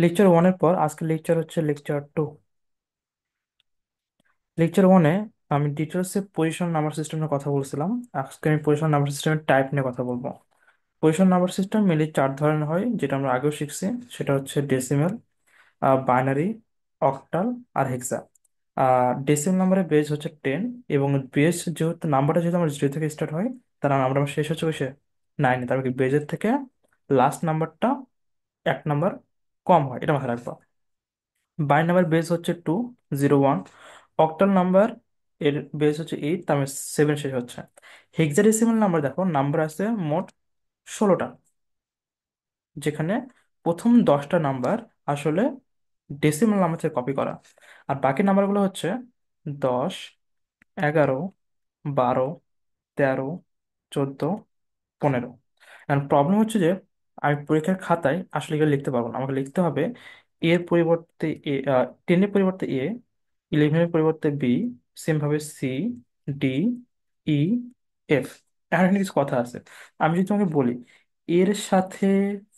Lecture ওয়ানের পর আজকে লেকচার হচ্ছে লেকচার টু। লেকচার ওয়ানে আমি ডিটেলসে পজিশন নাম্বার সিস্টেম নিয়ে কথা বলছিলাম। আজকে আমি পজিশন নাম্বার সিস্টেমের টাইপ নিয়ে কথা বলবো। পজিশন নাম্বার সিস্টেম মেনলি চার ধরনের হয়, যেটা আমরা আগেও শিখছি। সেটা হচ্ছে ডেসিমেল, বাইনারি, অক্টাল আর হেক্সা। ডেসিমেল নাম্বারের বেস হচ্ছে 10, এবং বেস যেহেতু নাম্বারটা যেহেতু আমার 0 থেকে স্টার্ট হয়, তার নাম্বার আমার শেষ হচ্ছে কিসে? 9। তার মানে বেজের থেকে লাস্ট নাম্বারটা এক নাম্বার কম হয়, এটা মাথায় রাখবা। বাইন নাম্বার বেস হচ্ছে 201। অক্টাল নাম্বার এর বেস হচ্ছে 8, তার মানে 7 শেষ হচ্ছে। হেক্সাডেসিমাল নাম্বার দেখো, নাম্বার আছে মোট 16টা, যেখানে প্রথম 10টা নাম্বার আসলে ডেসিমাল নাম্বার থেকে কপি করা, আর বাকি নাম্বারগুলো হচ্ছে 10, 11, 12, 13, 14, 15। এখন প্রবলেম হচ্ছে যে আমি পরীক্ষার খাতায় আসলে এগুলো লিখতে পারবো না, আমাকে লিখতে হবে এর পরিবর্তে এ, 10-এর পরিবর্তে এ, 11-এর পরিবর্তে বি, সেম ভাবে সি, ডি, ই, এফ। এখন এখানে কিছু কথা আছে। আমি যদি তোমাকে বলি এর সাথে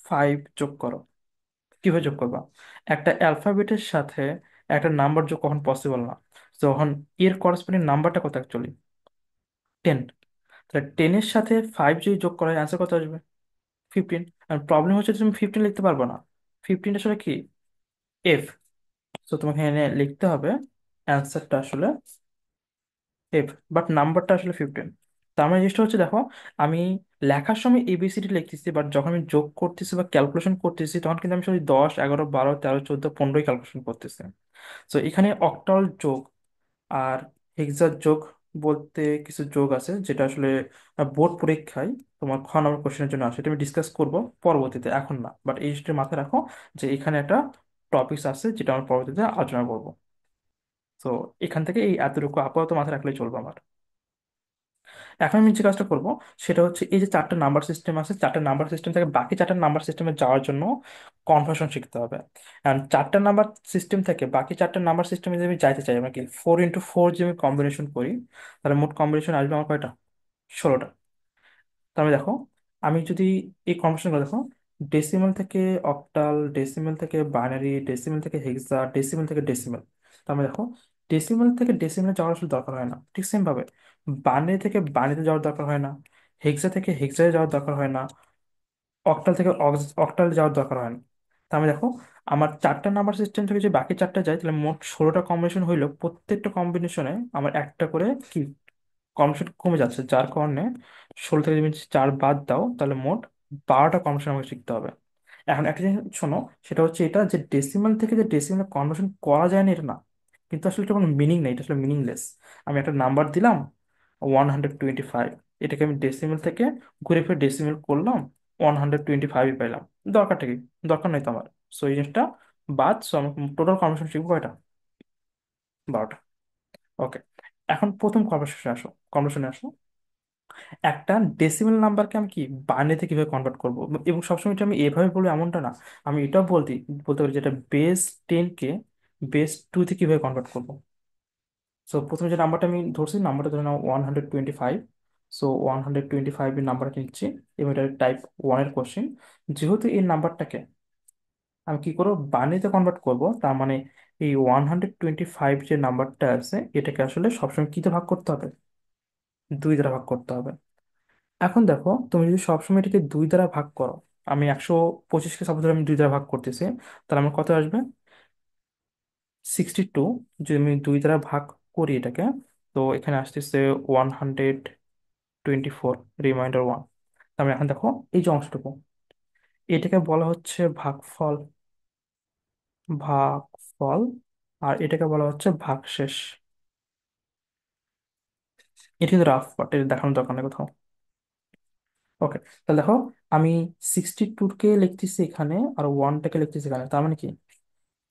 5 যোগ করো, কিভাবে যোগ করবা? একটা অ্যালফাবেটের সাথে একটা নাম্বার যোগ কখন পসিবল না, যখন এর করসপন্ডিং নাম্বারটা কত অ্যাকচুয়ালি 10। তাহলে 10-এর সাথে 5 যদি যোগ করা হয় অ্যান্সার কত আসবে? 15। আর প্রবলেম হচ্ছে তুমি 15 লিখতে পারবে না। 15 আসলে কি? এফ। তো তোমাকে এখানে লিখতে হবে অ্যান্সারটা আসলে এফ, বাট নাম্বারটা আসলে 15। তার মানে জিনিসটা হচ্ছে দেখো, আমি লেখার সময় এবিসিডি লিখতেছি, বাট যখন আমি যোগ করতেছি বা ক্যালকুলেশন করতেছি তখন কিন্তু আমি শুধু 10, 11, 12, 13, 14, 15 ক্যালকুলেশন করতেছি। তো এখানে অক্টাল যোগ আর হেক্সা যোগ বলতে কিছু যোগ আছে, যেটা আসলে বোর্ড পরীক্ষায় তোমার খ নম্বর কোশ্চেনের জন্য আসে। এটা আমি ডিসকাস করব পরবর্তীতে, এখন না। বাট এই জিনিসটা মাথায় রাখো যে এখানে একটা টপিকস আছে যেটা আমরা পরবর্তীতে আলোচনা করব। তো এখান থেকে এই এতটুকু আপাতত মাথায় রাখলেই চলবে আমার। এখন আমি যে কাজটা করব সেটা হচ্ছে, এই যে চারটা নাম্বার সিস্টেম আছে, চারটা নাম্বার সিস্টেম থেকে বাকি চারটা নাম্বার সিস্টেমে যাওয়ার জন্য কনভার্সন শিখতে হবে। And চারটা নাম্বার সিস্টেম থেকে বাকি চারটা নাম্বার সিস্টেমে যদি আমি যাইতে চাই, আমরা কি 4x4 যদি আমি কম্বিনেশন করি, তাহলে মোট কম্বিনেশন আসবে আমার কয়টা? 16টা। তাহলে দেখো, আমি যদি এই কনভার্সন করে দেখো, ডেসিমাল থেকে অক্টাল, ডেসিমাল থেকে বাইনারি, ডেসিমাল থেকে হেক্সা, ডেসিমাল থেকে ডেসিমাল। তার মানে দেখো, ডেসিমাল থেকে ডেসিমালে যাওয়ার আসলে দরকার হয় না, ঠিক সেম ভাবে বাইনারি থেকে বাইনারিতে যাওয়ার দরকার হয় না, হেক্সা থেকে হেক্সাতে যাওয়ার দরকার হয় না, অক্টাল থেকে অক্টাল যাওয়ার দরকার হয় না। তার মানে দেখো, আমার চারটা নাম্বার সিস্টেম থেকে যে বাকি চারটা যায়, তাহলে মোট 16টা কম্বিনেশন হইলো, প্রত্যেকটা কম্বিনেশনে আমার একটা করে কি কমিশন কমে যাচ্ছে, যার কারণে 16 থেকে তুমি 4 বাদ দাও, তাহলে মোট 12টা কমিশন আমাকে শিখতে হবে। এখন একটা জিনিস শোনো, সেটা হচ্ছে এটা যে ডেসিমাল থেকে যে ডেসিমাল কনভার্সন করা যায় না এটা না, কিন্তু আসলে এটা কোনো মিনিং নেই, এটা আসলে মিনিংলেস। আমি একটা নাম্বার দিলাম 125, এটাকে আমি ডেসিমাল থেকে ঘুরে ফিরে ডেসিমাল করলাম, 125 পাইলাম। দরকারটা কি? দরকার নেই তো আমার। সো এই জিনিসটা বাদ। সো আমি টোটাল কনভার্সন শিখবো কয়টা? 12টা। ওকে। এখন প্রথম কনভার্সনে আসো। একটা ডেসিমেল নাম্বারকে আমি কি বাইনারিতে কিভাবে কনভার্ট করব, এবং সবসময় এটা আমি এভাবে বলবো এমনটা না। আমি এটাও বলতে পারি যেটা বেস 10 কে বেস 2 তে কিভাবে কনভার্ট করবো। সো প্রথমে যে নাম্বারটা আমি ধরছি, নাম্বারটা ধরে নাও 125। সো 125 এর নাম্বারটা নিচ্ছি, এবং এটা টাইপ 1 এর কোশ্চেন। যেহেতু এই নাম্বারটাকে আমি কি করবো বাইনারিতে কনভার্ট করব, তার মানে এই 125 যে নাম্বারটা আছে এটাকে আসলে সবসময় কিতে ভাগ করতে হবে? 2 দ্বারা ভাগ করতে হবে। এখন দেখো, তুমি যদি সবসময় এটাকে 2 দ্বারা ভাগ করো, আমি 125কে সাপোজ আমি 2 দ্বারা ভাগ করতেছি, তাহলে আমার কত আসবে? 62। যদি আমি 2 দ্বারা ভাগ করি এটাকে, তো এখানে আসতেছে 124, রিমাইন্ডার 1। তাহলে এখন দেখো, এই যে অংশটুকু, এটাকে বলা হচ্ছে ভাগফল। ভাগফল। আর এটাকে বলা হচ্ছে ভাগশেষ। এটা কিন্তু রাফ বাট এটা দেখানোর দরকার নেই কোথাও। ওকে। তাহলে দেখো, আমি 62কে লিখতেছি এখানে, আর 1টাকে লিখতেছি এখানে, তার মানে কি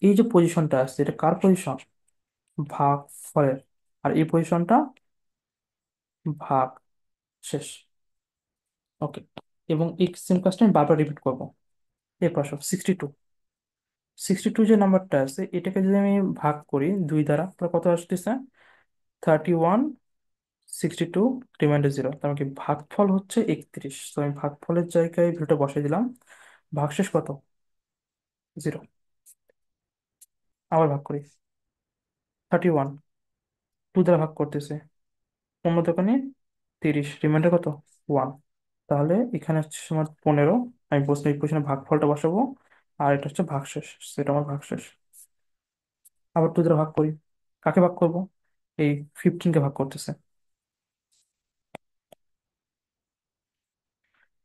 এই যে পজিশনটা আছে এটা কার পজিশন? ভাগ ফলের। আর এই পজিশনটা ভাগ শেষ। ওকে। এবং এই সেম কাজটা আমি বারবার রিপিট করবো। এরপর 62, 62 যে নাম্বারটা আছে এটাকে যদি আমি ভাগ করি 2 দ্বারা, তাহলে কত আসতেছে? 31, 62, রিমাইন্ডার 0। তার মানে কি ভাগফল হচ্ছে 31। তো আমি ভাগফলের জায়গায় ভ্যালুটা বসাই দিলাম। ভাগশেষ কত? 0। আবার ভাগ করি। 31 টু দ্বারা ভাগ করতেছে, অন্য দোকানে 30, রিমাইন্ডার কত? 1। তাহলে এখানে হচ্ছে আমার 15। আমি বসে এই পজিশনে ভাগফলটা বসাবো, আর এটা হচ্ছে ভাগশেষ, সেটা আমার ভাগশেষ। আবার টু দ্বারা ভাগ করি। কাকে ভাগ করব? এই 15 কে ভাগ করতেছে।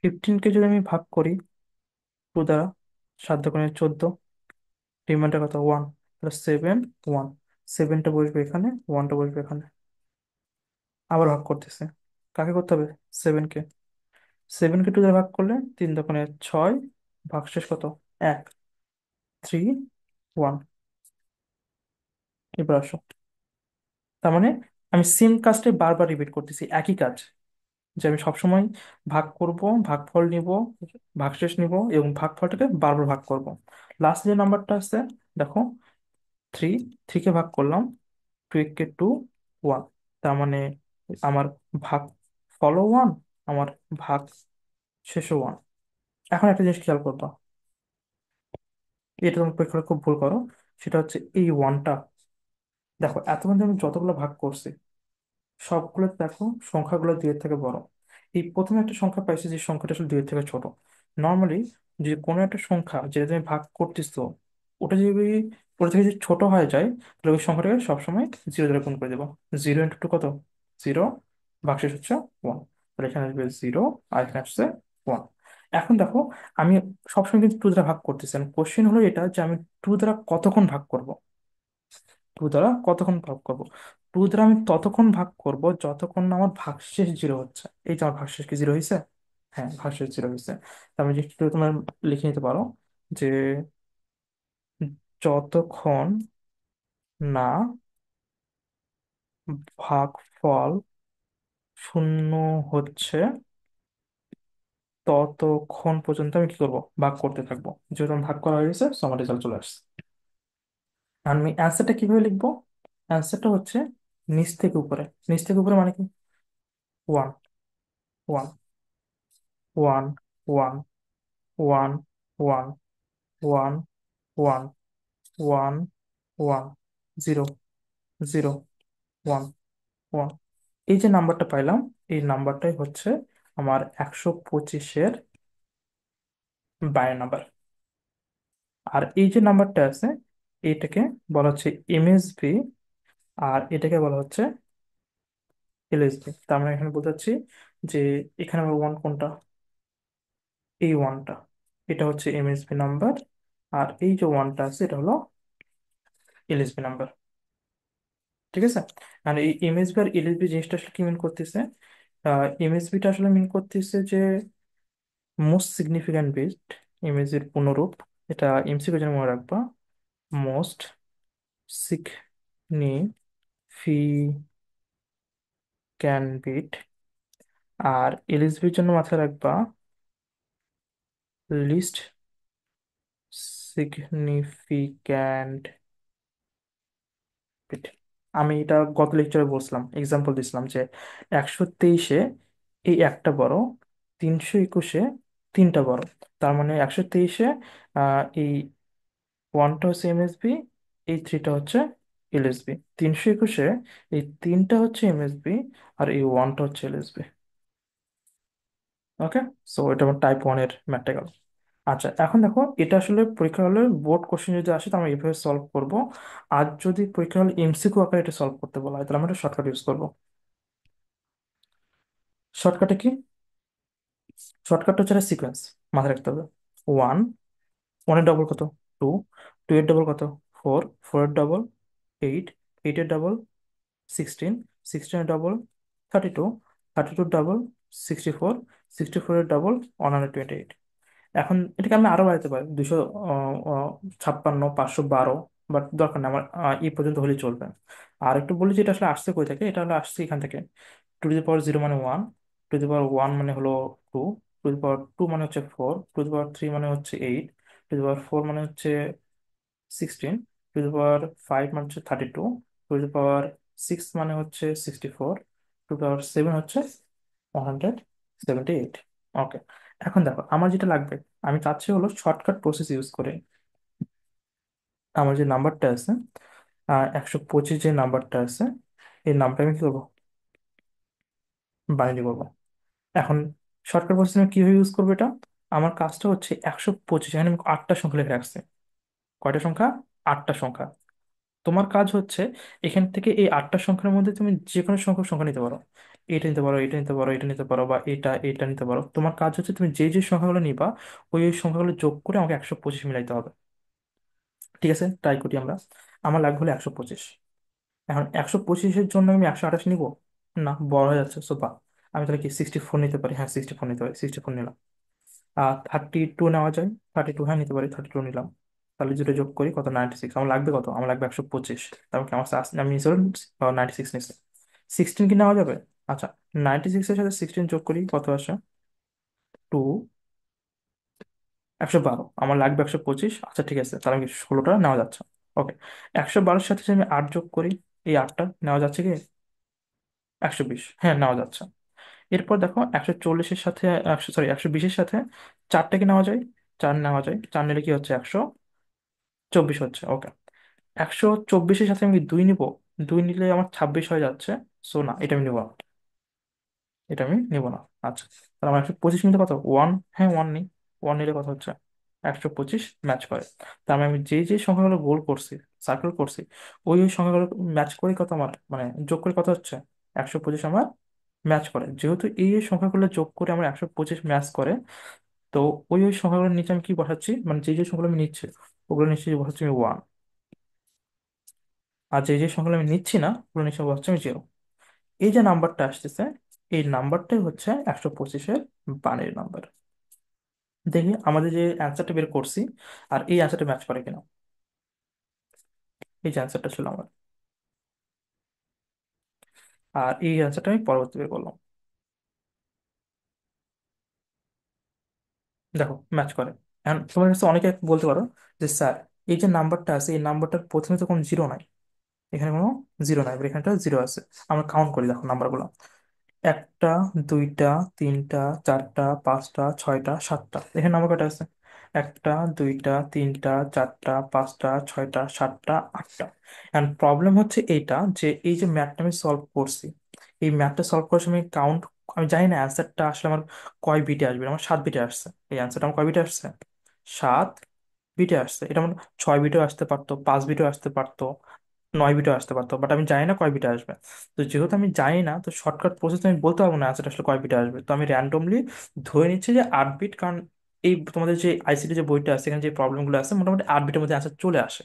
15 কে যদি আমি ভাগ করি টু দ্বারা, 7 দোকানে 14, রিমাইন্ডার কত? 1। তাহলে 7, 1। সেভেনটা বসবে এখানে, ওয়ানটা বসবে এখানে। আবার ভাগ করতেছে। কাকে করতে হবে? 7 কে। 7 কে টু দ্বারা ভাগ করলে 3 দোকানে 6, ভাগশেষ কত? 1, 3, 1। এবার আসো। তার মানে আমি সেম কাজটাই বারবার রিপিট করতেছি, একই কাজ, যে আমি সবসময় ভাগ করব, ভাগফল নিব, ভাগশেষ নিব এবং ভাগফলটাকে বারবার ভাগ করব। লাস্ট যে নাম্বারটা আছে, দেখো, 3। 3 কে ভাগ করলাম, 2 কে 2, 1। তার মানে আমার ভাগ ফলও 1, আমার ভাগ শেষও 1। এখন একটা জিনিস খেয়াল করবা, এটা তোমার পরীক্ষাটা খুব ভুল করো। সেটা হচ্ছে এই 1টা, দেখো এতক্ষণ যে আমি যতগুলো ভাগ করছি সবগুলো দেখো সংখ্যাগুলো 2-এর থেকে বড়। এই প্রথমে একটা সংখ্যা পাইছি যে সংখ্যাটা আসলে 2-এর থেকে ছোট। নর্মালি যে কোনো একটা সংখ্যা যেটা তুমি ভাগ করতেছো, ওটা যদি ওটা থেকে যদি ছোট হয়ে যায়, তাহলে ওই সংখ্যাটাকে সবসময় 0 দ্বারা গুণ করে দেবো। 0 × 2 কত? 0। ভাগশেষ হচ্ছে 1। তাহলে এখানে আসবে 0, আর এখানে আসছে 1। এখন দেখো, আমি সবসময় কিন্তু 2 দ্বারা ভাগ করতেছি, কোশ্চেন হলো এটা যে আমি 2 দ্বারা কতক্ষণ ভাগ করব। 2 দ্বারা কতক্ষণ ভাগ করব? 2 দ্বারা আমি ততক্ষণ ভাগ করব যতক্ষণ না আমার ভাগশেষ 0 হচ্ছে। এই যে আমার ভাগশেষ কি 0 হয়েছে? হ্যাঁ, ভাগশেষ 0 হয়েছে। তার মানে একটু তোমার লিখে নিতে পারো যে যতক্ষণ না ভাগফল শূন্য হচ্ছে ততক্ষণ পর্যন্ত আমি কি করবো? ভাগ করতে থাকবো। যেহেতু আমার ভাগ করা হয়ে গেছে, সো আমার রেজাল্ট চলে আসছে। আর আমি অ্যান্সারটা কিভাবে লিখবো? অ্যান্সারটা হচ্ছে নিচ থেকে উপরে। নিচ থেকে উপরে মানে কি? 1, 1, 1, 1, 1, 1, 1, 1, 1, 1, 0, 0, 1, 1। এই যে নাম্বারটা পাইলাম, এই নাম্বারটাই হচ্ছে আমার 125-এর বাইরের নাম্বার। আর এই যে নাম্বারটা আছে, এইটাকে বলা হচ্ছে এমএসবি, আর এটাকে বলা হচ্ছে এলএসবি। তার মানে এখানে বলতে চাচ্ছি যে এখানে আমার 1 কোনটা? এই 1টা, এটা হচ্ছে এমএসবি নাম্বার। আর এই যে 1টা আছে, এটা হলো এলএসবি নাম্বার। ঠিক আছে। আর এই এমএসবি আর এলএসবি জিনিসটা আসলে কি মিন করতেছে? এমএসবিটা আসলে মিন করতেছে যে মোস্ট সিগনিফিক্যান্ট বিট। এমএসবির পূর্ণরূপ, এটা এমসিকিউ জন্য মনে রাখবা। Most significant bit. আর এলএসবির জন্য মাথায় রাখবা লিস্ট সিগনিফিক্যান্ট বিট। আমি এটা গত লেকচারে বলছিলাম, এক্সাম্পল দিছিলাম যে 123-এ এই একটা বড়, 321-এ তিনটা বড়। তার মানে 123-এ এই 1টা হচ্ছে এমএসবি, এই 3টা হচ্ছে এলএসবি। 321-এ এই 3টা হচ্ছে এমএসবি, আর এই 1টা হচ্ছে এলএসবি। ওকে। সো এটা আমার টাইপ 1-এর ম্যাথটা গেল। আচ্ছা, এখন দেখো, এটা আসলে পরীক্ষা হলে বোর্ড কোশ্চেন যদি আসে তো আমরা এইভাবে সলভ করব। আর যদি পরীক্ষা হলে এমসিকিউ আকারে এটা সলভ করতে বলা হয়, তাহলে আমরা একটা শর্টকাট ইউজ করবো। শর্টকাটে কি? শর্টকাট হচ্ছে সিকোয়েন্স, মাথায় রাখতে হবে। 1, 1-এর ডবল কত? 2, 2-এর ডবল কত? 4, 4-এর ডবল 8, 8-এর ডবল 16, 16-এর ডবল 32, 32-এর ডবল 64, 64-এর ডবল 128। এখন এটাকে আমি আরো বাড়াতে পারি, 256, 512, বাট দরকার নেই আমার, এই পর্যন্ত হলে চলবে। আর একটু বলি যে এটা আসলে আসছে কই থেকে। এটা হলো আসছে এখান থেকে। 2 টু দি পাওয়ার 0 মানে 1, 2 টু দি পাওয়ার 1 মানে হলো 2, 2 টু দি পাওয়ার 2 মানে হচ্ছে 4, 2 টু দি পাওয়ার 3 মানে হচ্ছে 8, 2 টু দি পাওয়ার 4 মানে হচ্ছে 16, 2 টু দি পাওয়ার 5 মানে হচ্ছে 32, 2 টু দি পাওয়ার 6 মানে হচ্ছে 64, 2 টু দি পাওয়ার 7 হচ্ছে 178। ওকে। এখন দেখো আমার যেটা লাগবে, আমি চাচ্ছি হলো শর্টকাট প্রসেস ইউজ করে আমার যে নাম্বারটা আছে, 125 যে নাম্বারটা আছে, এই নাম্বারটা আমি কি করবো, বাইনারি করবো। এখন শর্টকাট প্রসেস আমি কিভাবে ইউজ করবো এটা? আমার কাজটা হচ্ছে 125, এখানে আমি 8টা সংখ্যা লিখে রাখছি। কয়টা সংখ্যা? 8টা সংখ্যা। তোমার কাজ হচ্ছে এখান থেকে এই 8টা সংখ্যার মধ্যে তুমি যে কোনো সংখ্যক সংখ্যা নিতে পারো। এটা নিতে পারো, এটা নিতে পারো, এটা নিতে পারো, বা এটা নিতে পারো। তোমার কাজ হচ্ছে তুমি যে যে সংখ্যাগুলো নিবা ওই সংখ্যাগুলো যোগ করে আমাকে 125 মিলাইতে হবে। ঠিক আছে, ট্রাই করি আমরা। আমার লাগবে হলো 125। এখন 125-এর জন্য আমি 128 নিব? না, বড় হয়ে যাচ্ছে সোপা। আমি তাহলে কি 64 নিতে পারি? হ্যাঁ, 64 নিতে পারি, 64 নিলাম। 32 নেওয়া যায়? 32, হ্যাঁ নিতে পারি, 32 নিলাম। তাহলে যেটা যোগ করি কত, 96। আমার লাগবে কত? আমার লাগবে 125। তারপর কি আমার আমি নিচে 96 নিচ্ছি। 16 কি নেওয়া যাবে? আচ্ছা, 96-এর সাথে 16 যোগ করি, কত আসে? 2, 112। আমার লাগবে 125। আচ্ছা ঠিক আছে, তাহলে আমি 16টা নেওয়া যাচ্ছে। ওকে, 112-এর সাথে যদি আমি 8 যোগ করি, এই 8টা নেওয়া যাচ্ছে কি? 120, হ্যাঁ নেওয়া যাচ্ছে। এরপর দেখো 140-এর সাথে, 120-এর সাথে 4টা কি নেওয়া যায়? 4 নেওয়া যায়। 4 নিলে কি হচ্ছে? 124 হচ্ছে। ওকে, 124-এর সাথে আমি 2 নিব। 2 নিলে আমার 26 হয়ে যাচ্ছে। সো না, এটা আমি নিব না, এটা আমি নিব না। আচ্ছা, তাহলে আমার 125 নিলে কত? 1। হ্যাঁ, 1 নিই। 1 নিলে কত হচ্ছে? 125 ম্যাচ করে। তার মানে আমি যে যে সংখ্যাগুলো গোল করছি, সার্কেল করছি, ওই সংখ্যাগুলো ম্যাচ করে কত আমার, মানে যোগ করে কত হচ্ছে? 125 আমার ম্যাচ করে। যেহেতু এই সংখ্যাগুলো যোগ করে আমার 125 ম্যাচ করে, তো ওই সংখ্যাগুলোর নিচে আমি কি বসাচ্ছি, মানে যে যে সংখ্যাগুলো আমি নিচ্ছি ওগুলো নিচে বসাচ্ছি আমি 1। আর যে যে সংখ্যাগুলো আমি নিচ্ছি না ওগুলো নিচে বসাচ্ছি আমি 0। এই যে নাম্বারটা আসতেছে, এই নাম্বারটাই হচ্ছে 125-এর বানের নাম্বার। দেখি আমাদের যে অ্যান্সারটা বের করছি আর এই অ্যান্সারটা ম্যাচ করে কিনা। এই যে অ্যান্সারটা ছিল আমার, আর এই অ্যান্সারটা আমি পরবর্তী বের করলাম। দেখো ম্যাচ করে। এখন তোমার কাছে অনেকে বলতে পারো যে স্যার, এই যে নাম্বারটা আছে এই নাম্বারটার প্রথমে তো কোনো জিরো নাই, এখানে কোনো জিরো নাই, এবার এখানটা জিরো আছে। আমরা কাউন্ট করি, দেখো নাম্বারগুলো: একটা, দুইটা, তিনটা, চারটা, পাঁচটা, ছয়টা, সাতটা। এখানে নাম্বার কয়টা আছে? একটা, দুইটা, তিনটা, চারটা, পাঁচটা, ছয়টা, সাতটা, আটটা। এন্ড প্রবলেম হচ্ছে এইটা যে এই যে ম্যাথটা আমি সলভ করছি, এই ম্যাথটা সলভ করার সময় কাউন্ট, আমি জানি না অ্যান্সারটা আসলে আমার কয় বিটে আসবে। আমার 7 বিটে আসছে। এই অ্যান্সারটা আমার কয় বিটে আসছে? 7 বিটে আসছে। এটা আমার 6 বিটেও আসতে পারতো, 5 বিটেও আসতে পারতো, 9 বিটেও আসতে পারতো, বাট আমি জানি না কয় বিটে আসবে। তো যেহেতু আমি জানি না, তো শর্টকাট প্রসেস আমি বলতে পারবো না আনসারটা আসলে কয় বিটে আসবে। তো আমি র্যান্ডমলি ধরে নিচ্ছি যে 8 বিট, কারণ এই তোমাদের যে আইসিটি যে বইটা আছে এখানে যে প্রবলেমগুলো আছে মোটামুটি 8 বিটের মধ্যে আনসার চলে আসে।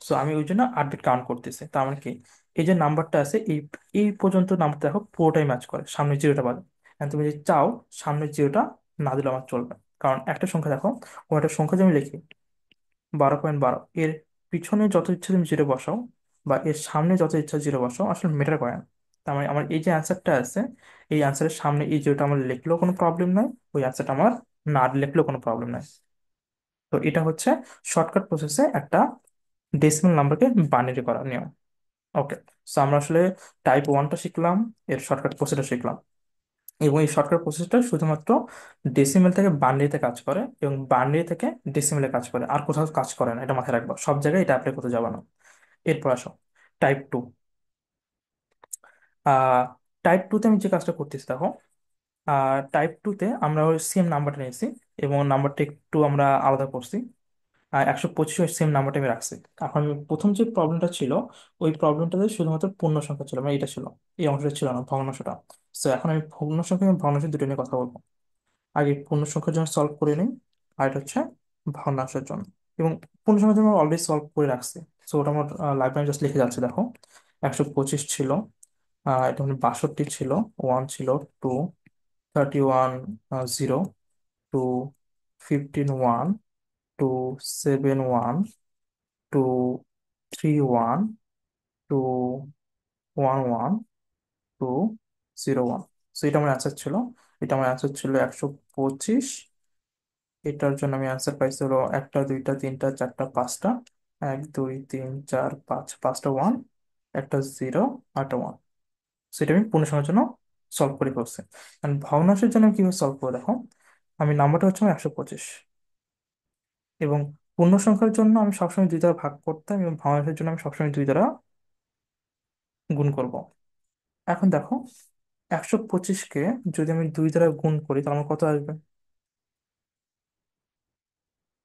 সো আমি ওই জন্য 8 বিট কাউন্ট করতেছি। তার মানে কি, এই যে নাম্বারটা আছে এই এই পর্যন্ত নাম্বার দেখো পুরোটাই ম্যাচ করে, সামনে জিরোটা বাদে। And তুমি যদি চাও সামনে জিরোটা না দিলে আমার চলবে, কারণ একটা সংখ্যা দেখো, ও একটা সংখ্যা যদি আমি লিখি 12.12, এর পিছনে যত ইচ্ছা তুমি জিরো বসাও বা এর সামনে যত ইচ্ছা জিরো বসাও, আসলে ম্যাটার করে না। তার মানে আমার এই যে অ্যান্সারটা আছে, এই অ্যান্সারের সামনে এই জিরোটা আমার লিখলেও কোনো প্রবলেম নাই, ওই অ্যান্সারটা আমার না লিখলেও কোনো প্রবলেম নাই। তো এটা হচ্ছে শর্টকাট প্রসেসে একটা ডেসিমাল নাম্বারকে বাইনারি করার নিয়ম। ওকে, সো আমরা আসলে টাইপ 1টা শিখলাম, এর শর্টকাট প্রসেসটা শিখলাম। এবং এই শর্টকাট প্রসেসটা শুধুমাত্র ডেসিমেল থেকে বাইনারিতে কাজ করে এবং বাইনারি থেকে ডেসিমেলে কাজ করে, আর কোথাও কাজ করে না। এটা মাথায় রাখবো, সব জায়গায় এটা অ্যাপ্লাই করতে যাবে না। এরপর আসো টাইপ 2। আহ টাইপ 2-তে আমি যে কাজটা করতেছি দেখো, টাইপ 2-তে আমরা ওই সেম নাম্বারটা নিয়েছি এবং নাম্বারটা একটু আমরা আলাদা করছি। 125 সেম নাম্বারটা আমি রাখছি। এখন প্রথম যে প্রবলেমটা ছিল, ওই প্রবলেমটাতে শুধুমাত্র পূর্ণ সংখ্যা ছিল, মানে এটা ছিল, এই অংশটা ছিল না, ভগ্নাংশটা। তো এখন আমি ভগ্ন সংখ্যা এবং ভগ্নাংশ দুটো নিয়ে কথা বলবো। আগে পূর্ণ সংখ্যার জন্য সলভ করে নিই, আর এটা হচ্ছে ভগ্নাংশের জন্য। এবং পূর্ণ সংখ্যার জন্য অলরেডি সলভ করে রাখছি। সো ওটা আমার লাইফ আমি জাস্ট লিখে যাচ্ছে দেখো। 125 ছিল, এটা মানে 62 ছিল, 1 ছিল, 2, 31, 0, 2, 15, 1, 2, 7, 1, 2, 3, 1, 2, 1, 1, 2, 0, 1। সো এটা আমার অ্যান্সার ছিল। এটা আমার অ্যান্সার ছিল 125। এটার জন্য আমি অ্যান্সার পাইছি হলো একটা, দুইটা, তিনটা, চারটা, পাঁচটা, 1, 2, 3, 4, 5, পাঁচটা ওয়ান, একটা জিরো, আটটা ওয়ান। সেটা আমি পূর্ণ সংখ্যার জন্য সলভ করে ফেলছি। আর ভগ্নাংশের জন্য আমি কিভাবে সলভ করে দেখো, আমি নাম্বারটা হচ্ছে আমার 125 পূর্ণ সংখ্যার জন্য আমি সবসময় দুই দ্বারা ভাগ করতাম এবং ভগ্নাংশের জন্য আমি সবসময় দুই দ্বারা গুণ করব। এখন দেখো, 125কে যদি আমি দুই দ্বারা গুণ করি তাহলে আমার কত আসবে?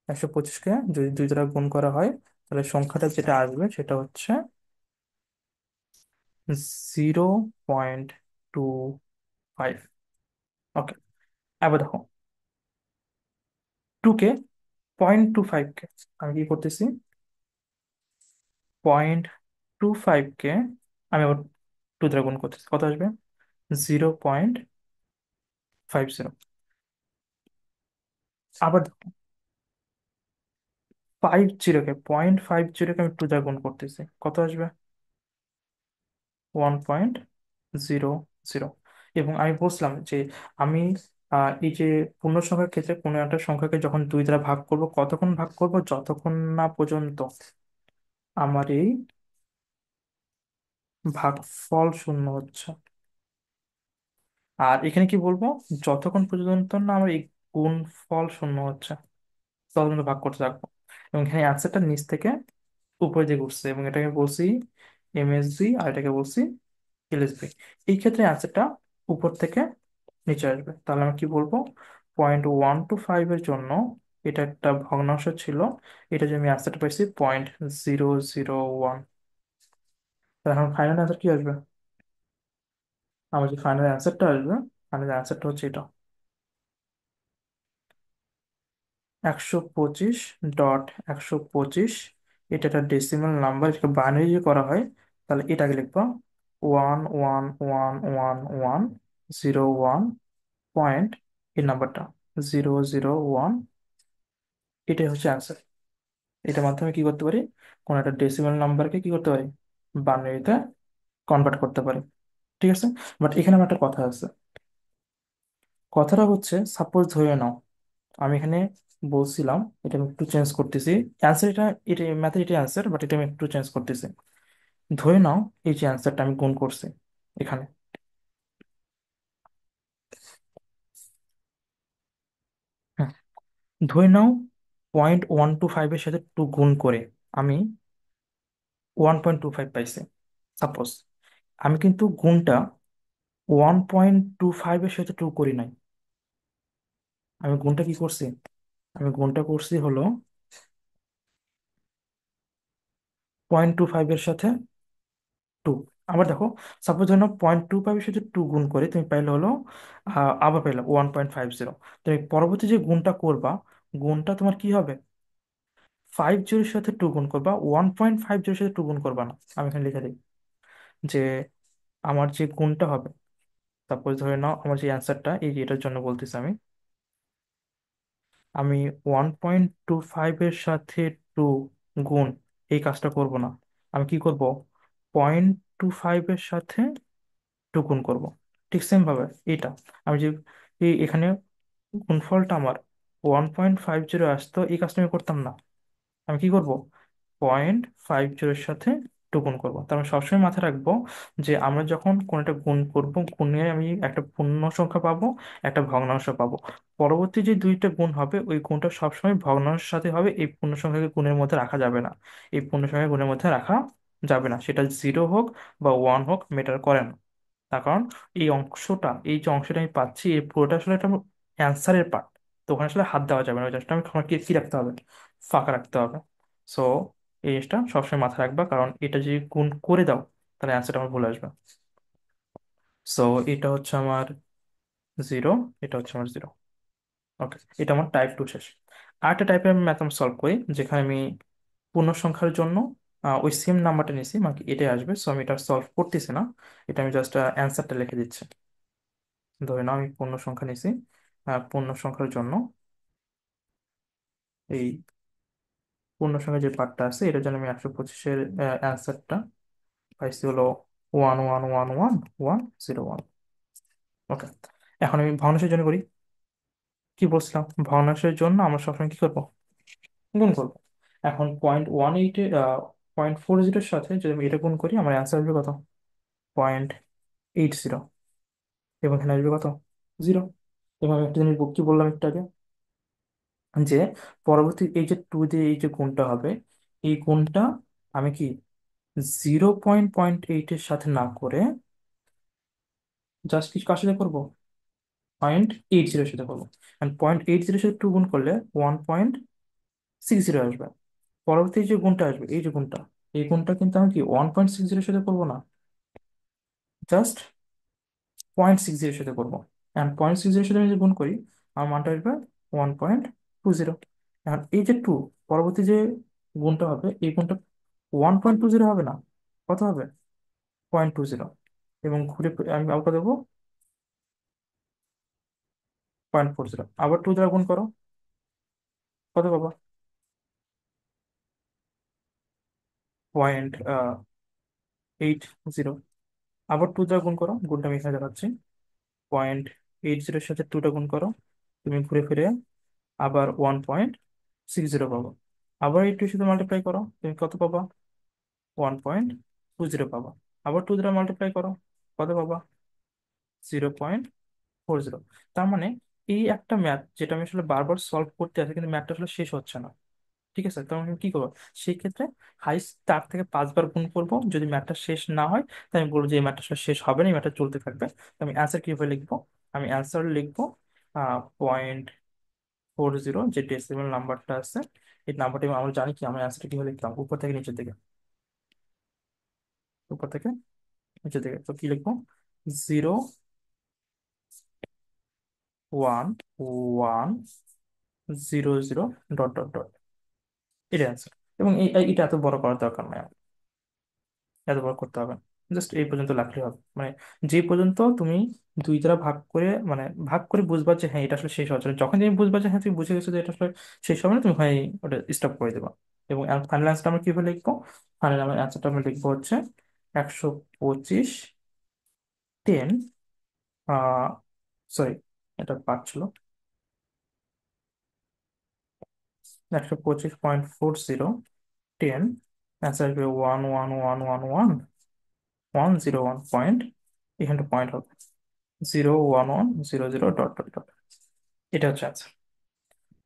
125কে যদি দুই দ্বারা গুণ করা হয় তাহলে সংখ্যাটা যেটা আসবে সেটা হচ্ছে 0.25। ওকে, এবার দেখো, 0.25কে আমি কি করতেছি, 0.25কে আমি আবার টু দ্বারা গুণ করতেছি, কত আসবে? 0.50। আবার দেখো, 0.50কে আমি টু দ্বারা গুণ করতেছি, কত আসবে? 1.00। এবং আমি বলছিলাম যে আমি এই যে পূর্ণ সংখ্যার ক্ষেত্রে কোনো একটা সংখ্যাকে যখন দুই দ্বারা ভাগ করব, কতক্ষণ ভাগ করব? যতক্ষণ না পর্যন্ত আমার এই ভাগফল শূন্য হচ্ছে। আর এখানে কি বলবো, যতক্ষণ পর্যন্ত না আমার এই গুণফল শূন্য হচ্ছে ততক্ষণ ভাগ করতে থাকবো। এবং এখানে অ্যান্সারটা নিচ থেকে উপরে দিকে উঠছে, এবং এটাকে বলছি এমএসবি আর এটাকে বলছি এলএসবি। এই ক্ষেত্রে অ্যান্সারটা উপর থেকে নিচে আসবে। তাহলে আমি কি বলবো, 0.125-এর জন্য এটা একটা ভগ্নাংশ ছিল, এটা যে আমি অ্যান্সারটা পাইছি 0.001। তাহলে এখন ফাইনাল অ্যান্সার কি আসবে? আমার যে ফাইনাল অ্যান্সারটা আসবে, ফাইনাল অ্যান্সারটা হচ্ছে এটা, 125.125। এটা একটা ডেসিমাল নাম্বার, এটাকে বাইনারি যে করা হয় তাহলে এটাকে লিখবো 111101 এই নাম্বারটা 001। এটাই হচ্ছে অ্যান্সার। এটার মাধ্যমে কি করতে পারি, কোনো একটা ডেসিমাল নাম্বারকে কি করতে পারি, বাইনারিতে কনভার্ট করতে পারি। ঠিক আছে, বাট এখানে আমার একটা কথা আছে। কথাটা হচ্ছে, সাপোজ ধরে নাও আমি এখানে বলছিলাম, এটা আমি একটু চেঞ্জ করতেছি অ্যান্সার, এটা ম্যাথের এটা অ্যান্সার, বাট এটা আমি একটু চেঞ্জ করতেছি। ধরে নাও এই যে অ্যান্সারটা আমি গুণ করছি এখানে, হ্যাঁ, ধরে নাও 0.125-এর সাথে টু গুণ করে আমি 1.25 পাইছি। সাপোজ আমি কিন্তু গুণটা 1.25-এর সাথে টু করি নাই। আমি গুণটা কি করছি, আমি গুণটা করছি হলো 0.25-এর সাথে টু। আবার দেখো, সাপোজ ধরো 0.25-এর সাথে টু গুণ করে তুমি পাইলে হলো আবার পাইলে 1.50। তুমি পরবর্তী যে গুণটা করবা, গুণটা তোমার কি হবে, 50-এর সাথে টু গুণ করবা, 1.50-এর সাথে টু গুণ করবা না। আমি এখানে লিখে দিই যে আমার যে গুণটা হবে, সাপোজ ধরে নাও আমার যে অ্যান্সারটা এই যে এটার জন্য বলতেছি আমি, আমি 1.25-এর সাথে টু গুণ এই কাজটা করব না। আমি কি করব, 0.25-এর সাথে টু গুণ করব। ঠিক সেম ভাবে এটা আমি যে এখানে গুণফলটা আমার 1.50 আসতো, এই কাজটা আমি করতাম না। আমি কি করব, 0.50-এর সাথে টু গুণ করবো। তার মানে সবসময় মাথায় রাখবো যে আমরা যখন কোনো একটা গুণ করব, গুণে আমি একটা পূর্ণ সংখ্যা পাবো, একটা ভগ্নাংশ পাবো। পরবর্তী যে দুইটা গুণ হবে ওই গুণটা সবসময় ভগ্নাংশের সাথে হবে, এই পূর্ণ সংখ্যাকে গুণের মধ্যে রাখা যাবে না। এই পূর্ণ সংখ্যাকে গুণের মধ্যে রাখা যাবে না, সেটা জিরো হোক বা ওয়ান হোক ম্যাটার করে না। তার কারণ এই অংশটা, এই যে অংশটা আমি পাচ্ছি এই পুরোটা আসলে একটা অ্যান্সারের পার্ট। তো ওখানে আসলে হাত দেওয়া যাবে না, ওই জাস্ট আমি আমার কি কি রাখতে হবে, ফাঁকা রাখতে হবে। সো এই জিনিসটা সবসময় মাথায় রাখবা, কারণ এটা যদি গুণ করে দাও তাহলে অ্যান্সারটা আমার ভুল আসবে। সো এটা হচ্ছে আমার জিরো, এটা হচ্ছে আমার জিরো। ওকে, এটা আমার টাইপ টু শেষ। আরেকটা টাইপের ম্যাথ আমি সলভ করি যেখানে আমি পূর্ণ সংখ্যার জন্য ওই সেম নাম্বারটা নিছি, মানে এটাই আসবে। সো আমি এটা সলভ করতেছি না, এটা আমি জাস্ট অ্যান্সারটা লিখে দিচ্ছি। ধরে নাও আমি পূর্ণ সংখ্যা নিছি, পূর্ণ সংখ্যার জন্য এই পূর্ণ সংখ্যার যে পার্টটা আছে এটার জন্য আমি 125-এর অ্যান্সারটা পাইছি হলো 111101। ওকে, এখন আমি ভগ্নাংশের জন্য করি। কি বলছিলাম, ভগ্নাংশের জন্য আমরা সবসময় কি করবো, গুণ করবো। এখন 0.18 0.40-এর সাথে যদি আমি এটা গুণ করি আমার অ্যান্সার আসবে কত, 0.80। এবং এখানে আসবে কত, জিরো। এবং আমি একটা জিনিস কি বললাম একটু আগে, যে পরবর্তী এই যে টু দিয়ে এই যে গুণটা হবে, এই গুণটা আমি কি 0.8 এর সাথে না করে জাস্ট কিছু কার সাথে করবো, 0.80 সাথে করবো। 0.80 সাথে টু গুণ করলে 1.60 আসবে। পরবর্তী যে গুণটা আসবে, এই যে গুণটা, এই গুণটা কিন্তু আমি কি 1.60 সাথে করবো না, জাস্ট 0.60 সাথে করবো। অ্যান্ড 0.60 সাথে আমি যে গুণ করি, আমার মানটা আসবে 1.20। এখন এই যে টু, পরবর্তী যে গুণটা হবে, এই গুণটা 1.20 হবে না, কত হবে, 0.20। এবং ঘুরে আমি আবার কত দেবো, 0.40। আবার টু দ্বারা গুণ করো, কত পাবো, 0.80। আবার টু দ্বারা গুণ করো, গুণটা আমি এখানে দেখাচ্ছি, 0.80 সাথে টুটা গুণ করো, তুমি ঘুরে ফিরে আবার 1.60 পাবো। আবার এই টুর সাথে মাল্টিপ্লাই করো, তুমি কত পাবা, 1.20 পাবা। আবার টু দ্বারা মাল্টিপ্লাই করো, কত পাবা, 0.40। তার মানে এই একটা ম্যাথ যেটা আমি আসলে বারবার সলভ করতে আছে, কিন্তু ম্যাথটা আসলে শেষ হচ্ছে না। ঠিক আছে, তখন আমি কি করবো, সেই ক্ষেত্রে হাইস্ট 4 থেকে 5 বার গুণ করবো। যদি ম্যাথটা শেষ না হয়, তাহলে আমি বলবো যে এই ম্যাথটা আসলে শেষ হবে না, এই ম্যাথটা চলতে থাকবে। তো আমি অ্যান্সার কিভাবে লিখবো, আমি অ্যান্সার লিখবো 0.40, যে ডেসিমাল নাম্বারটা আছে, এই নাম্বারটা আমরা জানি কি, আমরা অ্যান্সারটা কিভাবে লিখতাম, উপর থেকে নিচের দিকে, উপর থেকে নিচের দিকে। তো কি লিখবো, 0.1100 ডট ডট ডট, এটা অ্যান্সার। এবং এটা এত বড় করার দরকার নাই, এত বড় করতে হবে না, জাস্ট এই পর্যন্ত রাখলে হবে। মানে যে পর্যন্ত তুমি দুই দ্বারা ভাগ করে, মানে ভাগ করে বুঝবা যে হ্যাঁ এটা আসলে শেষ হচ্ছে না। যখন তুমি বুঝবা যে হ্যাঁ তুমি বুঝে গেছো যে এটা আসলে শেষ হবে না, তুমি হয় ওটা স্টপ করে দেবা। এবং ফাইনাল অ্যান্সারটা আমরা কিভাবে লিখবো, ফাইনাল আমার অ্যান্সারটা আমরা লিখবো হচ্ছে 125 10, আহ সরি, এটা পার্ট ছিল, 125.40 10, অ্যান্সার আসবে 11111 101 এখানে পয়েন্ট হবে 0.1100 ডট ডট ডট। এটা হচ্ছে অ্যান্সার।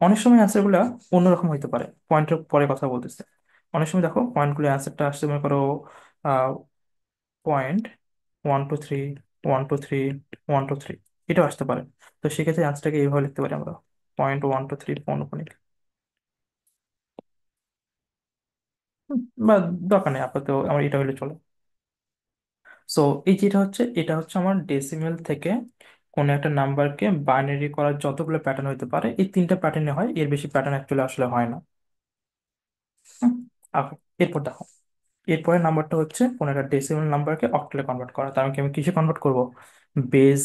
অনেক সময় অ্যান্সার গুলা অন্যরকম হইতে পারে, পয়েন্টের পরে কথা বলতেছে। অনেক সময় দেখো পয়েন্ট গুলো অ্যান্সারটা আসছে, মনে করো 0.123, 123, 123, এটাও আসতে পারে। তো সেক্ষেত্রে অ্যান্সারটাকে এইভাবে লিখতে পারি আমরা, 0.123 পৌনপুনিক। বা দরকার নেই আপাতত, আমার এটা হলে চলে। সো এই যেটা হচ্ছে, এটা হচ্ছে আমার ডেসিমেল থেকে কোন একটা নাম্বারকে বাইনারি করার যতগুলো প্যাটার্ন হতে পারে, এই 3টা প্যাটার্নে হয়, এর বেশি প্যাটার্ন অ্যাকচুয়ালি আসলে হয় না। হুম, আচ্ছা, এরপর দেখো, এরপরের নাম্বারটা হচ্ছে কোন একটা ডেসিমেল নাম্বারকে অক্টালে কনভার্ট করা। তার মানে কি, আমি কিসে কনভার্ট করব, বেজ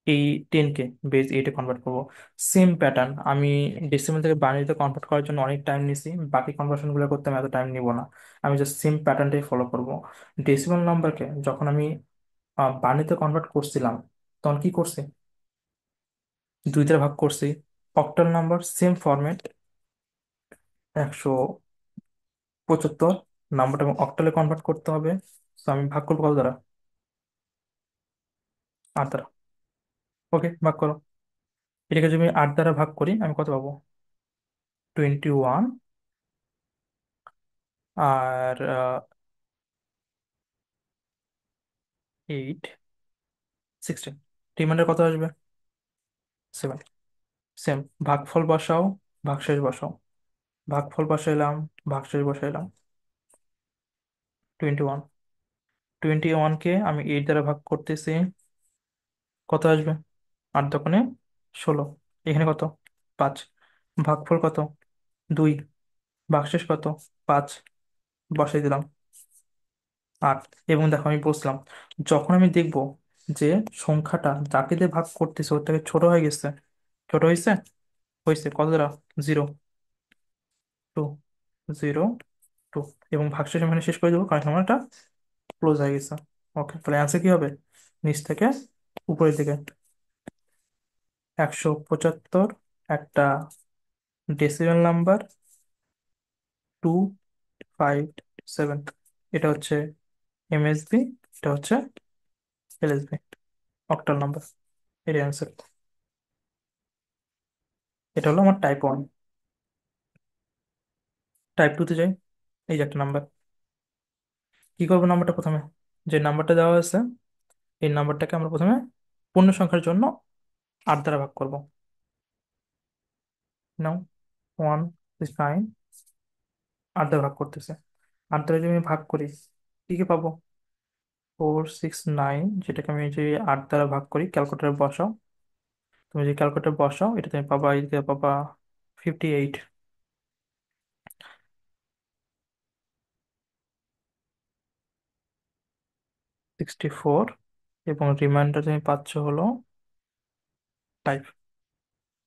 এই 10কে বেজ 8-এ কনভার্ট করব। সেম প্যাটার্ন আমি ডেসিমেল থেকে বাইনারিতে কনভার্ট করার জন্য অনেক টাইম নিছি, বাকি কনভার্সন গুলো করতে আমি এত টাইম নিব না। আমি জাস্ট সেম প্যাটার্নটাই ফলো করব। ডেসিমেল নাম্বারকে যখন আমি বাণীতে কনভার্ট করছিলাম, তখন কি করছি, দুই দ্বারা ভাগ করছি। অক্টাল নাম্বার সেম ফরম্যাট, 175 নাম্বারটা এবং অক্টালে কনভার্ট করতে হবে। তো আমি ভাগ করবো কত দ্বারা, 8 দ্বারা। ওকে, ভাগ করো। এটাকে যদি আমি 8 দ্বারা ভাগ করি, আমি কত পাবো, 21। আর 8, 16, রিমাইন্ডার কত আসবে, 7। সেম, ভাগফল বসাও, ভাগশেষ বসাও। ভাগফল বসাইলাম, ভাগশেষ বসাইলাম, 21। 21কে আমি 8 দ্বারা ভাগ করতেছি, কত আসবে, 8 দোকানে 16, এখানে কত, 5। ভাগফল কত, 2। ভাগশেষ কত, 5, বসাই দিলাম, 8। এবং দেখো আমি বলছিলাম, যখন আমি দেখব যে সংখ্যাটা যাকে দিয়ে ভাগ করতেছে ওর থেকে ছোট হয়ে গেছে, ছোট হয়েছে, হয়েছে কত দ্বারা, 0, 2, 0, 2, এবং ভাগশেষ আমি এখানে শেষ করে দেবো, কারণ আমার এটা ক্লোজ হয়ে গেছে। ওকে, তাহলে অ্যান্সার কি হবে, নিচ থেকে উপরের দিকে, 175 একটা ডেসিমাল নাম্বার, 257, এটা হচ্ছে এমএসবি, এটা হচ্ছে এলএসবি, অক্টাল নাম্বার। এর অ্যান্সার। এটা হলো আমার টাইপ 1। টাইপ 2 তে যাই। এই যে একটা নাম্বার। কি করবো নাম্বারটা প্রথমে? যে নাম্বারটা দেওয়া আছে এই নাম্বারটাকে আমরা প্রথমে পূর্ণ সংখ্যার জন্য 8 দ্বারা ভাগ করব। নাও, 1 9, 8 দ্বারা ভাগ করতেছে। 8 দ্বারা যদি আমি ভাগ করি, কি কি পাবো? 4 6 9, যেটাকে আমি যে 8 দ্বারা ভাগ করি, ক্যালকুলেটারে বসাও। তুমি যে ক্যালকুলেটার বসাও, এটা তুমি পাবা, এদিকে পাবা 58। 64। এবং রিমাইন্ডার তুমি পাচ্ছ হলো টাইপ।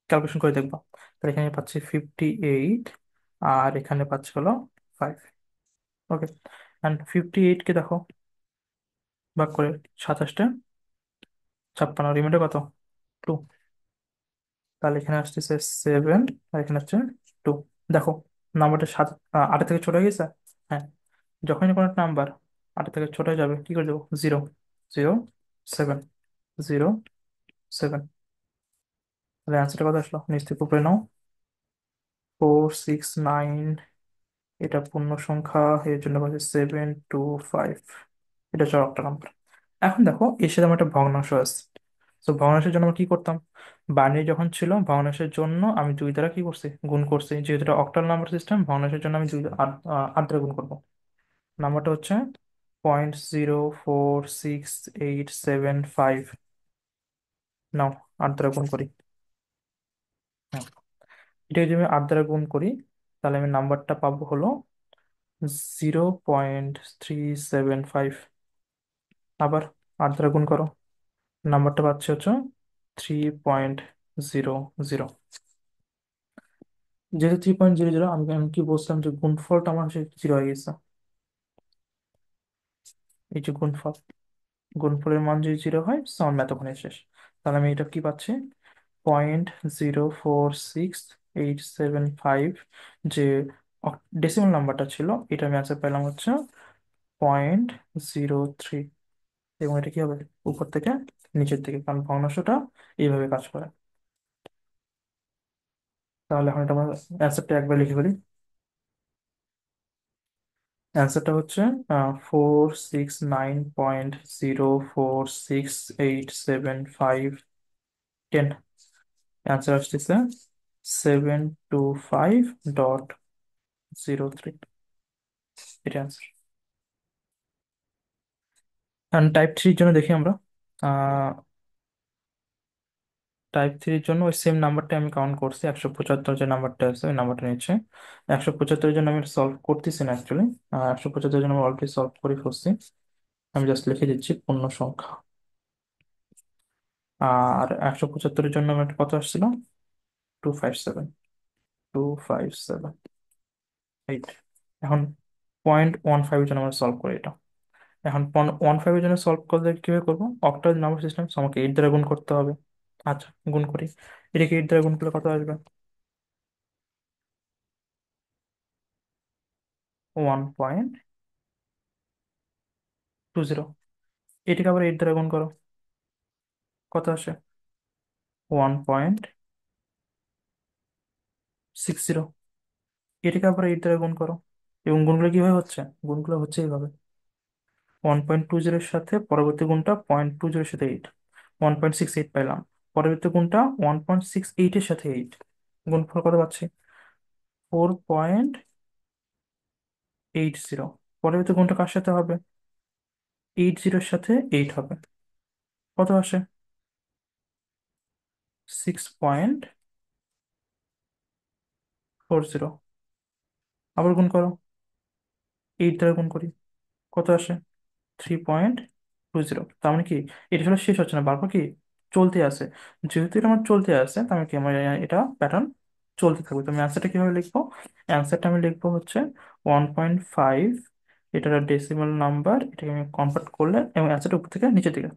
ক্যালকুলেশন করে দেখবা। তাহলে এখানে পাচ্ছি 58, আর এখানে পাচ্ছি হলো 5। ওকে। অ্যান্ড 58কে দেখো ভাগ করে 27 56, রিমাইন্ডার কত? 2। তাহলে এখানে আসতেছে 7, আর এখানে হচ্ছে 2। দেখো, নাম্বারটা 8 থেকে ছোট হয়ে গেছে। হ্যাঁ, যখনই কোনো নাম্বার 8 থেকে ছোট হয়ে যাবে, কি করে দেবো? 0 0 7, 0 7। তাহলে অ্যান্সারটা কত আসলো? নিচ থেকে উপরে নাও। 4 6 9, এটা পূর্ণ সংখ্যা, এর জন্য বলছে 7 2 5। এটা হচ্ছে একটা নাম্বার। এখন দেখো, এর সাথে আমার একটা ভগ্নাংশ আছে। তো ভগ্নাংশের জন্য আমরা কি করতাম? বাইনারি যখন ছিল, ভগ্নাংশের জন্য আমি 2 দ্বারা কি করছি? গুণ করছি। যেহেতু এটা অক্টাল নাম্বার সিস্টেম, ভগ্নাংশের জন্য আমি 8 দ্বারা গুণ করবো। নাম্বারটা হচ্ছে 0.04687 5। নাও, 8 দ্বারা গুণ করি। হ্যাঁ, এটা যদি আমি 8 দ্বারা গুণ করি, তাহলে আমি নাম্বারটা পাবো হলো 0.375। আবার 8 দ্বারা গুণ করো, নাম্বারটা পাচ্ছে হচ্ছে 3.00। যেহেতু 3.00, আমি আমি কি বলছিলাম যে গুণফলটা আমার হচ্ছে 0 হয়ে গেছে। এই যে গুণফল, গুণফলের মান যদি 0 হয়, সো আমার ম্যাথ ওখানে শেষ। তাহলে আমি এটা কি পাচ্ছি? 0.04687 5। যে ডেসিমাল নাম্বারটা ছিল, এটা আমি অ্যান্সার পেলাম হচ্ছে 0.03। এবং এটা কি হবে? উপর থেকে নিচের দিকে, কারণ ভগ্নাংশটা এইভাবে কাজ করে। তাহলে এখন এটা আমার অ্যান্সারটা একবার লিখে ফেলি। অ্যান্সারটা হচ্ছে 469.04687 5 10। অ্যান্সার আসতেছে 725.03। এটা অ্যান্সার। টাইপ 3 জন্য দেখি আমরা। টাইপ 3 জন্য ওই সেম নাম্বারটা আমি কাউন্ট করছি, 175 যে নাম্বারটা আছে ওই নাম্বারটা নিচ্ছে। 175 জন্য আমি সলভ করতেছি না অ্যাকচুয়ালি। 175 জন্য আমি অলরেডি সলভ করে ফেলছি। আমি জাস্ট লিখে দিচ্ছি পূর্ণ সংখ্যা। আর 175 জন্য আমার কত আসছিল? 257 257 8। এখন 0.15 জন্য আমরা সলভ করি এটা। এখন 0.15 জন্য সলভ করলে কিভাবে করবো? অক্টাল নাম্বার সিস্টেম, আমাকে 8 দ্বারা গুণ করতে হবে। আচ্ছা, গুণ করি। এটাকে 8 দ্বারা গুণ করলে কত আসবে? 1.20। এটাকে আবার 8 দ্বারা গুণ করো, কত আসে? 1.60। এটাকে আবার 8 দ্বারা গুণ করো। এবং গুণগুলো কিভাবে হচ্ছে? গুণগুলো হচ্ছে এইভাবে। 1.20 সাথে পরবর্তী গুণটা 0.20 সাথে 8, 1.68 পাইলাম। পরবর্তী গুণটা 1.68 সাথে 8। গুণফল কত পাচ্ছি? 4.80। পরবর্তী গুণটা কার সাথে হবে? 80-র সাথে 8 হবে। কত আসে? 6.40। আবার গুণ করো, 8 দ্বারা গুণ করি, কত আসে? 3.20। তার মানে কি, এটা আসলে শেষ হচ্ছে না, বারবার কি চলতে আছে। যেহেতু এটা আমার চলতে আছে, তার মানে কি আমার এটা প্যাটার্ন চলতে থাকবে। তো আমি অ্যান্সারটা কিভাবে লিখবো? অ্যান্সারটা আমি লিখবো হচ্ছে 1.5। এটা ডেসিমাল নাম্বার, এটাকে আমি কনভার্ট করলে, এবং অ্যান্সারটা উপর থেকে নিচের দিকে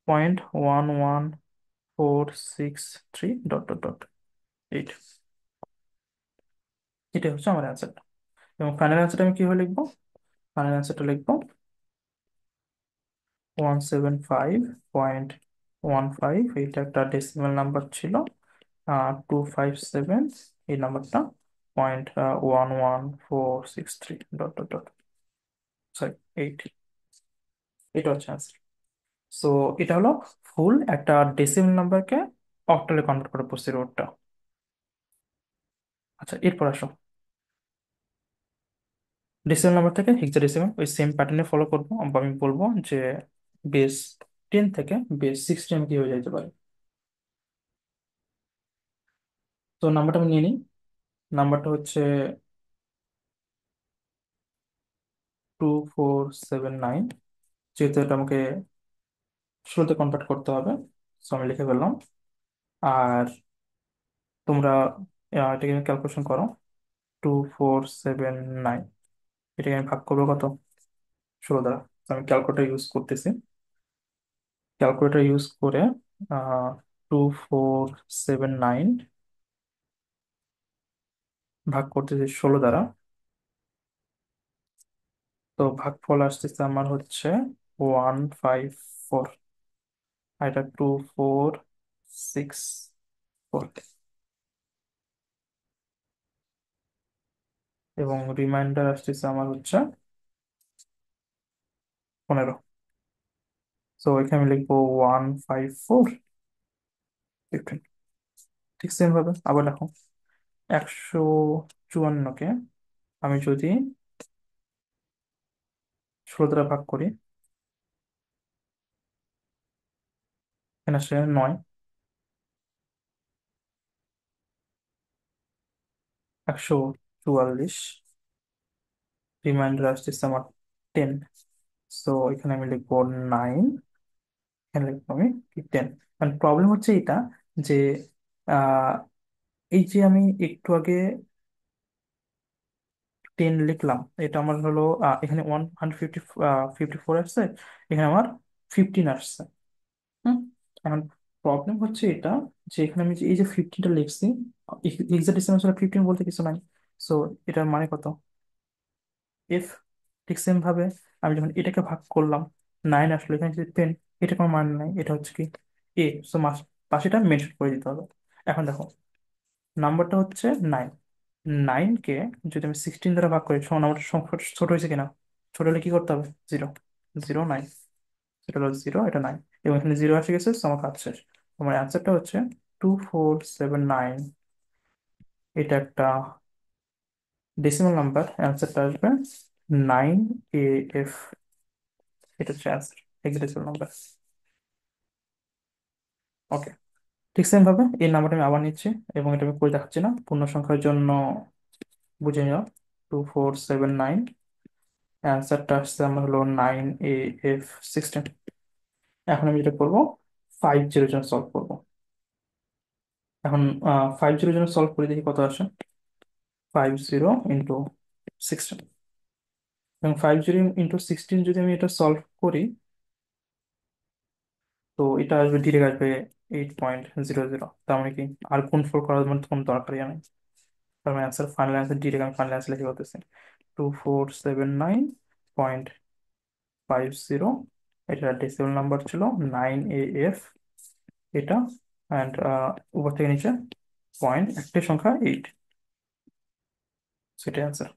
0.11463 ... এটাই হচ্ছে আমার অ্যান্সারটা। এবং ফাইনাল অ্যান্সারটা আমি কিভাবে লিখবো? ফাইনাল অ্যান্সারটা লিখবো 175.15। এটা একটা ডেসিমাল নাম্বার ছিল, 257, এই নাম্বারটা, 0.1146 ডট ডট ডট, সরি 8, এটা হচ্ছে আনসার। সো এটা হলো ফুল একটা ডেসিমাল নাম্বারকে অক্টালে কনভার্ট করার প্রসিডিউরটা। আচ্ছা, এরপর আসো, ডেসিমাল নাম্বার থেকে হেক্সাডেসিমাল ওই সেম প্যাটার্নে ফলো করবো। আমি বলবো যে বেস 10 থেকে বেস 16 কি হয়ে যেতে পারে। তো নাম্বারটা আমি নিয়ে নিই। নাম্বারটা হচ্ছে 2479। যেহেতু এটা আমাকে শুরুতে কনভার্ট করতে হবে, সো আমি লিখে ফেললাম। আর তোমরা এটাকে ক্যালকুলেশন করো। 2479, এটাকে আমি ভাগ করবো কত, 16 দ্বারা। তো আমি ক্যালকুলেটর ইউজ করতেছি। ক্যালকুলেটর ইউজ করে 2479 ভাগ করতেছি 16 দ্বারা। তো ভাগফল আসতেছে আমার হচ্ছে 154, আর এটা 2464, এবং রিমাইন্ডার আসতেছে আমার হচ্ছে 15। তো এখানে আমি লিখবো 154 15। ঠিক সেম ভাবে আবার দেখো, 154কে আমি যদি 16 দ্বারা ভাগ করি, এখানে আসে 9। 144, রিমাইন্ডার আসতেছে আমার 10। সো এখানে আমি লিখবো 9, এখানে লিখবো আমি 10। মানে প্রবলেম হচ্ছে এটা যে আহ, এই যে আমি একটু আগে 10 লিখলাম, এটা আমার হলো এখানে 154 আসছে, এখানে আমার 15 আসছে। হুম। এখন প্রবলেম হচ্ছে এটা যে এখানে আমি যে এই যে 15টা লিখছি, হেক্সাডেসিমাল আসলে 15 বলতে কিছু নাই। সো এটার মানে কত, এফ। ঠিক সেম ভাবে আমি যখন এটাকে ভাগ করলাম, 9 আসলে, এখানে যে 10, এটা কোনো মান নাই, এটা হচ্ছে কি এ। সো পাশেটা মেনশন করে দিতে হবে। এখন দেখো, নাম্বারটা হচ্ছে 9। 9কে যদি আমি 16 দ্বারা ভাগ করি, নাম্বারটা ছোট হয়েছে কিনা, ছোট হলে কি করতে হবে, 0। 0 9, এটা হলো 0, এটা 9, এবং এখানে 0 এসে গেছে, so আমার কাজ শেষ। আমার অ্যান্সারটা হচ্ছে 2479। এটা একটা ডেসিমাল নাম্বার, অ্যান্সারটা আসবে 9AF। এটা হচ্ছে অ্যান্সার, হেক্সাডেসিমাল নাম্বার। ওকে। ঠিক সেম ভাবে এই নাম্বারটা আমি আবার নিচ্ছি, এবং এটা আমি করে দেখাচ্ছি না, পূর্ণ সংখ্যার জন্য বুঝে নিও। 2479, অ্যান্সারটা আসছে আমার হলো 9AF16। এখন আমি যেটা করবো, 50 জন্য সলভ করবো। এখন 50 জন্য সলভ করে দেখি কত আসে। 50 × 16, এবং 50 × 16 যদি আমি এটা সলভ করি, তো এটা আসবে, ডিরেক্ট আসবে 8.00। তার মানে কি আর গুণফল করার মধ্যে কোনো দরকারই নেই। তার মানে অ্যান্সার, ফাইনাল অ্যান্সার, ডিরেক্ট আমি ফাইনাল অ্যান্সার লিখে বলতেছি 2479.50। এটা ডেসিমাল নাম্বার ছিল 9AF, এটা। অ্যান্ড উপর থেকে নিচে পয়েন্ট, একটা সংখ্যা 8, সেটাই অ্যান্সার।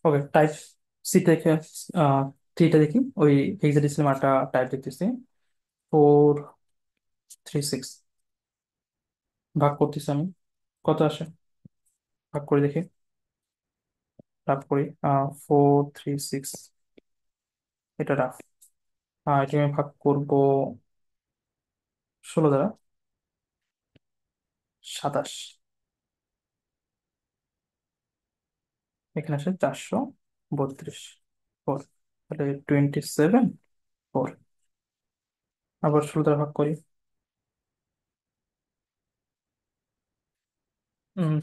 ওকে, টাইপ সি থেকে থ্রিটা দেখি, ওই হেক্সাডেসিমাল একটা টাইপ দেখতেছি, 436। ভাগ করতেছি আমি, কত আসে, ভাগ করে দেখি। রাফ করি, 436, এটা রাফ। এটা আমি ভাগ করবো 16 দ্বারা, 27। এখানে আসে 432, 4, তাহলে 27 4। আবার 16 দ্বারা ভাগ করি।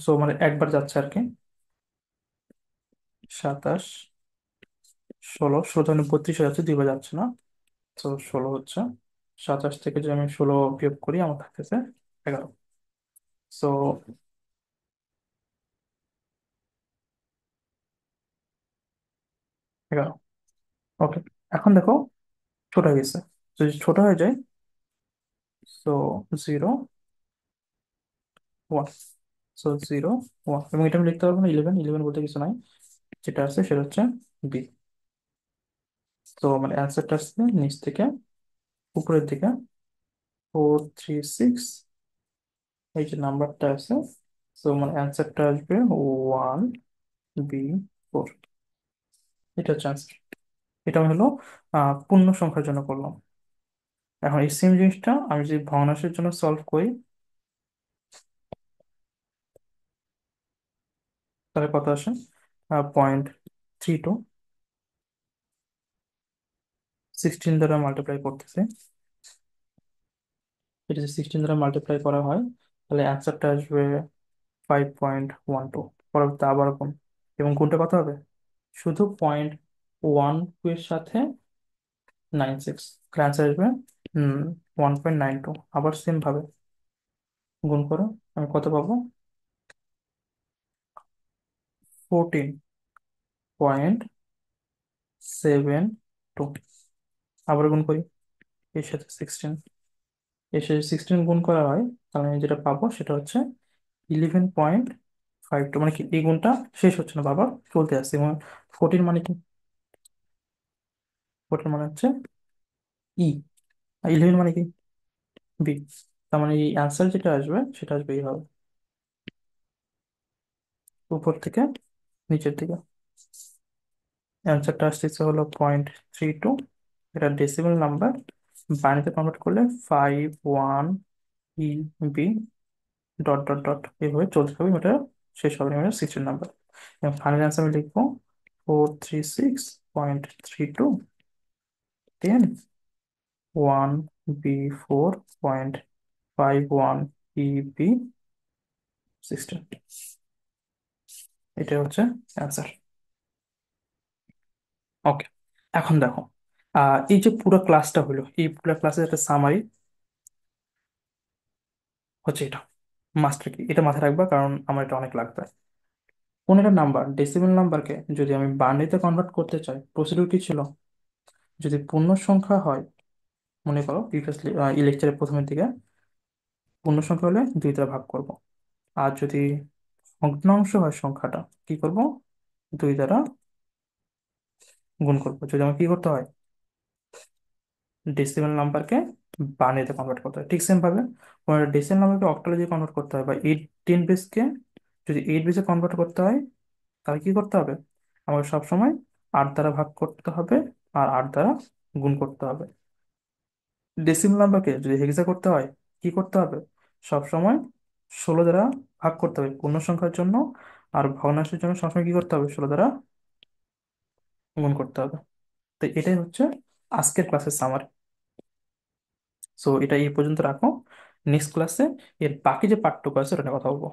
সো মানে একবার যাচ্ছে আর কি, 27, 16, 16 ধরনের 32 হয়ে যাচ্ছে, দুইবার যাচ্ছে না। তো 16 হচ্ছে, 27 থেকে যদি আমি 16 বিয়োগ করি, আমার থাকতেছে 11। সো 11। ওকে। এখন দেখো, ছোট হয়ে গেছে, যদি ছোট হয়ে যায়, সো 0 1, সো 0 1, এবং এটা আমি লিখতে পারবো না 11, 11 বলতে কিছু নাই, যেটা আছে সেটা হচ্ছে বি। তো মানে অ্যান্সারটা আসছে নিচ থেকে উপরের দিকে, 436, এই যে নাম্বারটা আছে। তো মানে অ্যান্সারটা আসবে 1B4, এটা হচ্ছে answer। এটা আমি হলো পূর্ণ সংখ্যার জন্য করলাম। এখন এই সেম জিনিসটা আমি যদি ভগ্নাংশের জন্য সলভ করি, তাহলে কত আসে? 0.32, 16 দ্বারা মাল্টিপ্লাই করতেছে। এটা যদি 16 দ্বারা মাল্টিপ্লাই করা হয়, তাহলে অ্যান্সারটা আসবে 5.12। পরবর্তী আবার কোন, এবং কোনটা কত হবে? শুধু 0.12 এর সাথে 96, অ্যান্সার আসবে 1.92। আবার সেম ভাবে গুণ করো, আমি কত পাবো? 14.72। আবার গুণ করি এর সাথে 16, এর সাথে 16 গুণ করা হয়, তাহলে আমি যেটা পাবো সেটা হচ্ছে 11.52। মানে কি এই গুণটা শেষ হচ্ছে না বাবা, চলতে আসছে। এবং 14 মানে কি? 14 মানে হচ্ছে ই, আর 11 মানে কি? বি। তার মানে এই অ্যান্সার যেটা আসবে সেটা আসবে এই হবে, উপর থেকে নিচের দিকে। অ্যান্সারটা আসতেছে হলো 0.32। এটা ডেসিমাল নাম্বার, বাইনারিতে কনভার্ট করলে 51 বি ডট ডট ডট এইভাবে চলতে থাকবে। এটা শেষ হবে এটা 16 নাম্বার। এবং ফাইনাল অ্যান্সার আমি লিখবো 436.32, 10 1B4.51 EB16। এটা হচ্ছে অ্যান্সার। ওকে, এখন দেখো, এই যে পুরো ক্লাসটা হলো, এই পুরো ক্লাসের একটা সামারি হচ্ছে এটা। মাস্টার কি, এটা মাথায় রাখবা, কারণ আমার এটা অনেক লাগবে। কোন একটা নাম্বার, ডেসিমাল নাম্বারকে যদি আমি বাইনারিতে কনভার্ট করতে চাই, প্রসিডিউর কি ছিল? যদি পূর্ণ সংখ্যা হয়, মনে করো প্রিভিয়াসলি এই লেকচারের প্রথমের দিকে, পূর্ণ সংখ্যা হলে 2 দ্বারা ভাগ করব। আর যদি ভগ্নাংশ হয় সংখ্যাটা, কি করব? 2 দ্বারা গুণ করব। যদি আমার কি করতে হয়, ডেসিমাল নাম্বারকে বার্নিতে কনভার্ট করতে হয়, ঠিক সেম ভাবে ডেসিমাল নাম্বারকে অক্টালে যদি কনভার্ট করতে হয়, বা 18 বেসকে যদি 8 বেসে কনভার্ট করতে হয়, তাহলে কি করতে হবে? আমাকে সবসময় 8 দ্বারা ভাগ করতে হবে, আর 8 দ্বারা গুণ করতে হবে। ডেসিমাল নাম্বারকে যদি হেক্সা করতে হয়, কি করতে হবে? সবসময় 16 দ্বারা ভাগ করতে হবে পূর্ণ সংখ্যার জন্য, আর ভগ্নাংশের জন্য সবসময় কি করতে হবে? 16 দ্বারা গুণ করতে হবে। তো এটাই হচ্ছে আজকের ক্লাসের সামারি। সো এটা এই পর্যন্ত রাখো, নেক্সট ক্লাসে এর বাকি যে পার্টটুকু আছে ওটা নিয়ে কথা বলবো।